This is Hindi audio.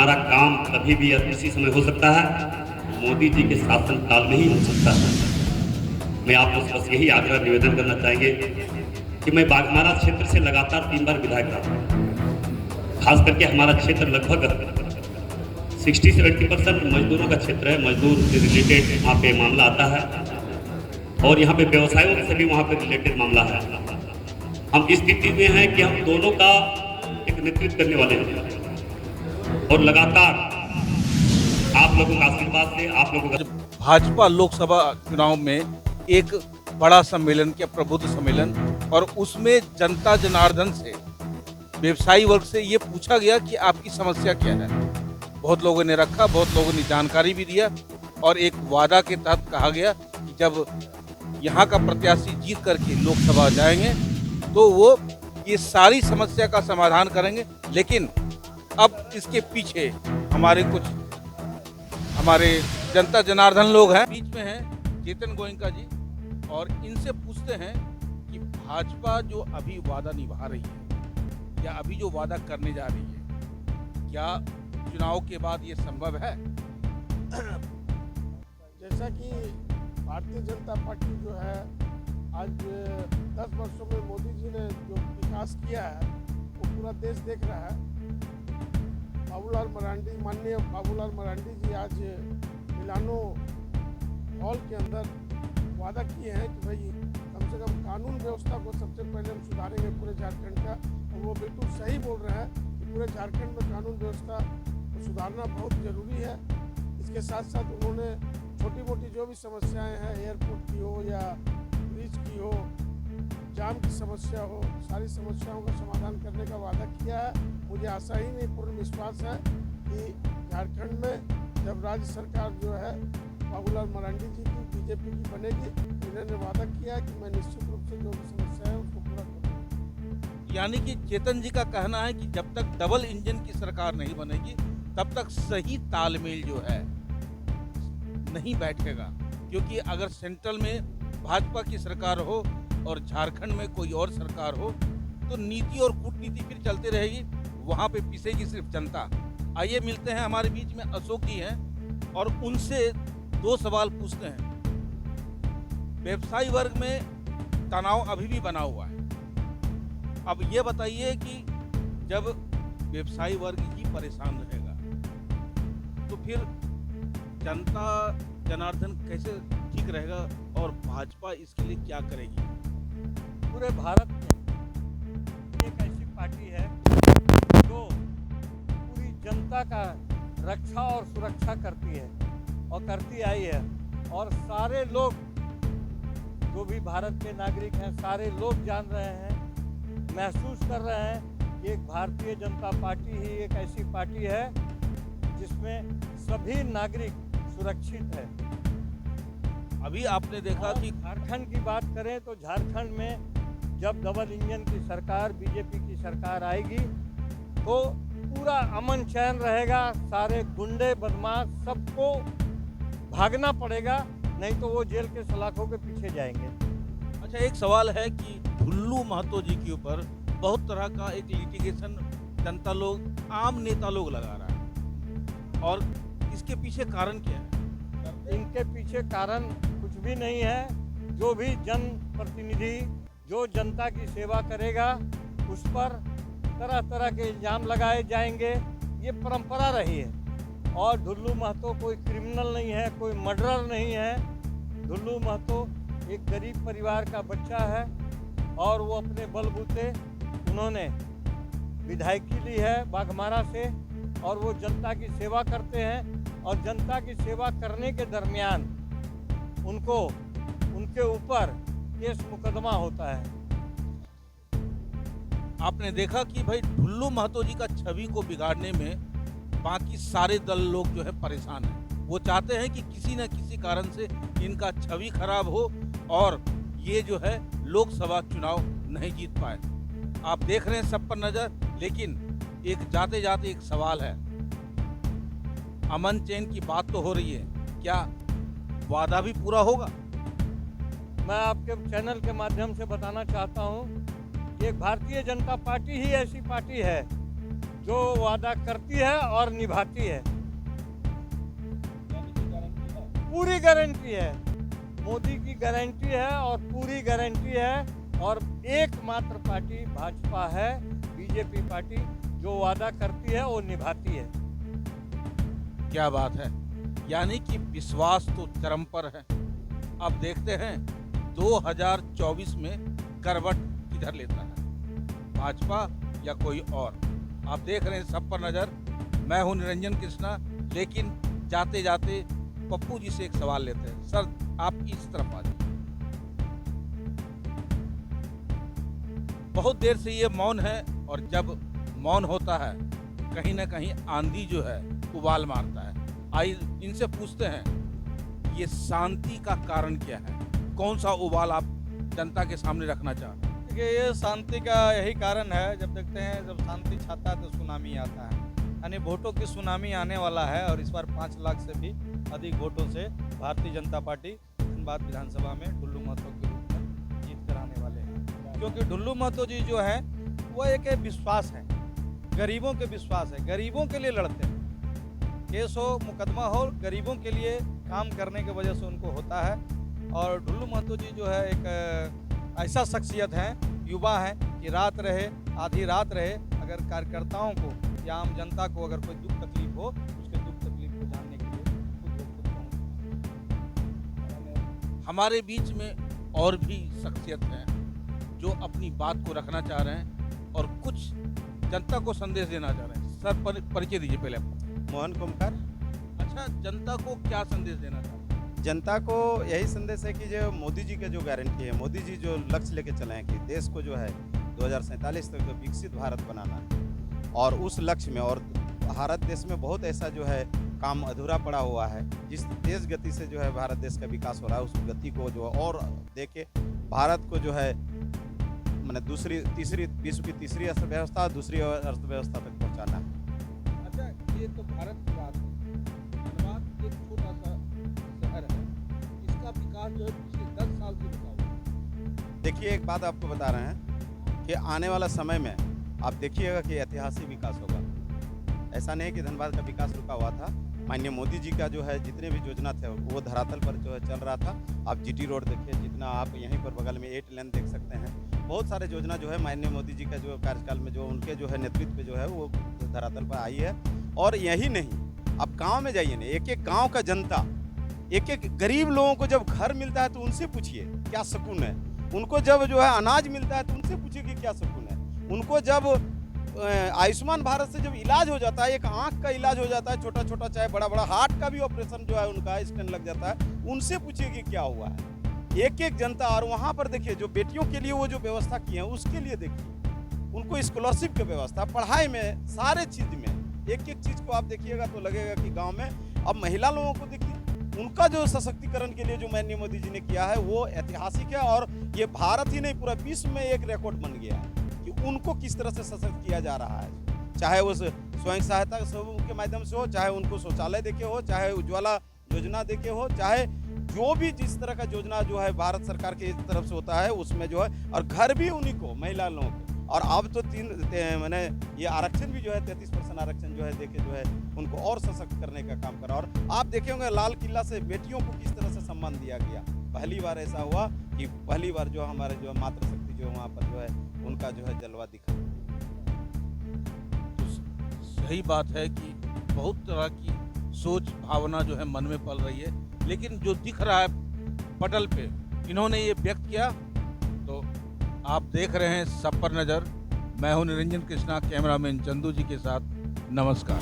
हमारा काम कभी भी इसी समय हो सकता है, मोदी जी के शासन काल में ही हो सकता है। मैं आपको बस यही आग्रह निवेदन करना चाहेंगे कि मैं बाघमारा क्षेत्र से लगातार 3 बार विधायक रहा। खास करके हमारा क्षेत्र लगभग 60-70% मजदूरों का क्षेत्र है। मजदूर से रिलेटेड वहाँ पे मामला आता है और यहाँ पे व्यवसायों से भी वहाँ पे रिलेटेड मामला है। हम इस स्थिति में हैं कि हम दोनों का एक नेतृत्व करने वाले हैं और लगातार आप लोगों का आशीर्वाद से, आप लोगों का भाजपा लोकसभा चुनाव में एक बड़ा सम्मेलन किया, प्रबुद्ध सम्मेलन, और उसमें जनता जनार्दन से, व्यवसायी वर्ग से ये पूछा गया कि आपकी समस्या क्या है। बहुत लोगों ने रखा, बहुत लोगों ने जानकारी भी दिया और एक वादा के तहत कहा गया कि जब यहाँ का प्रत्याशी जीत करके लोकसभा जाएंगे तो वो ये सारी समस्या का समाधान करेंगे। लेकिन अब इसके पीछे हमारे जनता जनार्दन लोग हैं, बीच में हैं चेतन गोयनका जी, और इनसे पूछते हैं कि भाजपा जो अभी वादा निभा रही है या अभी जो वादा करने जा रही है, क्या चुनाव के बाद ये संभव है? जैसा कि भारतीय जनता पार्टी जो है आज 10 वर्षों में मोदी जी ने जो विकास किया है वो पूरा देश देख रहा है। माननीय बाबूलाल मरांडी जी आज मिलानो हॉल के अंदर वादा किए हैं कि भाई कम से कम कानून व्यवस्था को सबसे पहले हम सुधारेंगे पूरे झारखंड का, और वो बिल्कुल सही बोल रहे हैं कि पूरे झारखंड में कानून व्यवस्था को सुधारना बहुत ज़रूरी है। इसके साथ साथ उन्होंने छोटी मोटी जो भी समस्याएं हैं, एयरपोर्ट की हो या ब्रिज की हो, जाम की समस्या हो, सारी समस्याओं का समाधान करने का वादा किया है। मुझे आशा ही नहीं, पूर्ण विश्वास है कि झारखंड में जब राज्य सरकार जो है बाबूलाल मरांडी जी की, बीजेपी की बनेगी, इन्होंने वादा किया है कि मैं निश्चित रूप से जो भी समस्या है उसको पूरा करूँगा। यानी कि चेतन जी का कहना है कि जब तक डबल इंजन की सरकार नहीं बनेगी तब तक सही तालमेल जो है नहीं बैठेगा, क्योंकि अगर सेंट्रल में भाजपा की सरकार हो और झारखंड में कोई और सरकार हो तो नीति और कूटनीति फिर चलती रहेगी, वहां पे पिसेगी सिर्फ जनता। आइए मिलते हैं, हमारे बीच में अशोक जी हैं और उनसे 2 सवाल पूछते हैं। व्यवसायी वर्ग में तनाव अभी भी बना हुआ है। अब ये बताइए कि जब व्यवसायी वर्ग ही परेशान रहेगा तो फिर जनता जनार्दन कैसे ठीक रहेगा और भाजपा इसके लिए क्या करेगी? पूरे भारत में एक ऐसी पार्टी है जो पूरी जनता का रक्षा और सुरक्षा करती है और करती आई है, और सारे लोग जो भी भारत के नागरिक हैं, सारे लोग जान रहे हैं, महसूस कर रहे हैं कि एक भारतीय जनता पार्टी ही एक ऐसी पार्टी है जिसमें सभी नागरिक सुरक्षित है। अभी आपने देखा कि झारखंड की बात करें तो झारखंड में जब डबल इंजन की सरकार, बीजेपी की सरकार आएगी तो पूरा अमन चैन रहेगा। सारे गुंडे बदमाश सबको भागना पड़ेगा, नहीं तो वो जेल के सलाखों के पीछे जाएंगे। अच्छा, एक सवाल है कि ढुल्लू महतो जी के ऊपर बहुत तरह का एक लिटिगेशन जनता लोग, आम नेता लोग लगा रहा है, और इसके पीछे कारण क्या है? इनके पीछे कारण कुछ भी नहीं है। जो भी जनप्रतिनिधि जो जनता की सेवा करेगा उस पर तरह तरह के इल्ज़ाम लगाए जाएंगे, ये परंपरा रही है। और ढुल्लू महतो कोई क्रिमिनल नहीं है, कोई मर्डरर नहीं है। ढुल्लू महतो एक गरीब परिवार का बच्चा है और वो अपने बलबूते उन्होंने विधायकी ली है बाघमारा से, और वो जनता की सेवा करते हैं। और जनता की सेवा करने के दरमियान उनको उनके ऊपर केस मुकदमा होता है। आपने देखा कि भाई ढुल्लू महतो जी का छवि को बिगाड़ने में बाकी सारे दल लोग जो है परेशान हैं। वो चाहते हैं कि किसी न किसी कारण से इनका छवि खराब हो और ये जो है लोकसभा चुनाव नहीं जीत पाए। आप देख रहे हैं सब पर नजर, लेकिन एक जाते जाते एक सवाल है। अमन चैन की बात तो हो रही है, क्या वादा भी पूरा होगा? मैं आपके चैनल के माध्यम से बताना चाहता हूं कि एक भारतीय जनता पार्टी ही ऐसी पार्टी है जो वादा करती है और निभाती है। पूरी गारंटी है, मोदी की गारंटी है और पूरी गारंटी है। और एकमात्र पार्टी भाजपा है, बीजेपी पार्टी जो वादा करती है वो निभाती है। क्या बात है, यानी कि विश्वास तो चरम पर है। अब देखते हैं 2024 में करवट किधर लेता है, भाजपा या कोई और। आप देख रहे हैं सब पर नजर। मैं हूं निरंजन कृष्णा, लेकिन जाते जाते पप्पू जी से एक सवाल लेते हैं। सर, आप इस तरफ आ जाइए। बहुत देर से ये मौन है, और जब मौन होता है कहीं ना कहीं आंधी जो है उबाल मारता है। आइए इनसे पूछते हैं, ये शांति का कारण क्या है? कौन सा उबाल आप जनता के सामने रखना चाहते हैं? देखिए, ये शांति का यही कारण है। जब देखते हैं जब शांति छाता है तो सुनामी आता है, यानी वोटों की सुनामी आने वाला है। और इस बार 5 लाख से भी अधिक वोटों से भारतीय जनता पार्टी धनबाद विधानसभा में ढुल्लू महतो के रूप में जीत कर आने वाले हैं। क्योंकि ढुल्लू महतो जी जो है वो एक विश्वास है, गरीबों के विश्वास है, गरीबों के लिए लड़ते हैं। केस हो, मुकदमा हो, गरीबों के लिए काम करने की वजह से उनको होता है। और ढुल्लू महतो जी जो है एक ऐसा शख्सियत है, युवा है, कि रात रहे आधी रात रहे, अगर कार्यकर्ताओं को या आम जनता को अगर कोई दुख तकलीफ हो, उसके दुख तकलीफ को जानने के लिए खुद पहुंचते। हमारे बीच में और भी शख्सियत हैं जो अपनी बात को रखना चाह रहे हैं और कुछ जनता को संदेश देना चाह रहे हैं। सर, परिचय दीजिए पहले आप। मोहन कुमकर। अच्छा, जनता को क्या संदेश देना चाहते हैं? जनता को यही संदेश है कि जो मोदी जी के जो गारंटी है, मोदी जी जो लक्ष्य लेके चले हैं कि देश को जो है 2047 तक विकसित भारत बनाना है, और उस लक्ष्य में, और भारत देश में बहुत ऐसा जो है काम अधूरा पड़ा हुआ है। जिस तेज गति से जो है भारत देश का विकास हो रहा है, उस गति को जो और देके भारत को जो है मैंने विश्व की तीसरी अर्थव्यवस्था, दूसरी अर्थव्यवस्था तक पहुँचाना है। अच्छा, ये तो भारत की बात है। धनबाद एक छोटा सा शहर है, इसका विकास जो है पिछले 10 साल से रुका हुआ है। देखिए, एक बात आपको बता रहे हैं कि आने वाला समय में आप देखिएगा कि ऐतिहासिक विकास होगा। ऐसा नहीं कि धनबाद का विकास रुका हुआ था। माननीय मोदी जी का जो है जितने भी योजना थे वो धरातल पर जो है चल रहा था। आप जीटी रोड देखिए, जितना आप यहीं पर बगल में 8 लेन देख सकते हैं। बहुत सारे योजना जो है माननीय मोदी जी का जो कार्यकाल में जो उनके जो है नेतृत्व पे जो है वो धरातल पर आई है। और यही नहीं, आप गांव में जाइए ना, एक एक गांव का जनता, एक एक गरीब लोगों को जब घर मिलता है तो उनसे पूछिए क्या सुकून है। उनको जब जो है अनाज मिलता है तो उनसे पूछिए कि क्या सुकून है। उनको जब आयुष्मान भारत से जब इलाज हो जाता है, एक आंख का इलाज हो जाता है, छोटा छोटा चाहे बड़ा बड़ा, हार्ट का भी ऑपरेशन जो है उनका स्टेंट लग जाता है, उनसे पूछिए कि क्या हुआ है। एक एक जनता। और वहाँ पर देखिए जो बेटियों के लिए वो जो व्यवस्था की है उसके लिए देखिए, उनको स्कॉलरशिप की व्यवस्था, पढ़ाई में, सारे चीज में, एक एक चीज को आप देखिएगा तो लगेगा कि गाँव में। अब महिला लोगों को देखिए, उनका जो सशक्तिकरण के लिए जो माननीय मोदी जी ने किया है वो ऐतिहासिक है। और ये भारत ही नहीं, पूरा विश्व में एक रिकॉर्ड बन गया है कि उनको किस तरह से सशक्त किया जा रहा है। चाहे उस स्वयं सहायता समूह के माध्यम से हो, चाहे उनको शौचालय देके हो, चाहे उज्ज्वला योजना देके हो, चाहे जो भी जिस तरह का योजना जो है भारत सरकार की तरफ से होता है उसमें जो है, और घर भी उन्हीं को, महिला लोगों को। और अब तो मैंने ये आरक्षण भी जो है 33% आरक्षण जो है देके जो है उनको और सशक्त करने का काम करा। और आप देखे होंगे लाल किला से बेटियों को किस तरह से सम्मान दिया गया। पहली बार ऐसा हुआ कि पहली बार जो हमारे जो मातृशक्ति जो वहाँ पर जो है उनका जो है जलवा दिखा। तो सही बात है कि बहुत तरह की सोच भावना जो है मन में पल रही है, लेकिन जो दिख रहा है पटल पे इन्होंने ये व्यक्त किया। तो आप देख रहे हैं सब पर नजर। मैं हूं निरंजन कृष्णा, कैमरामैन चंदू जी के साथ। नमस्कार।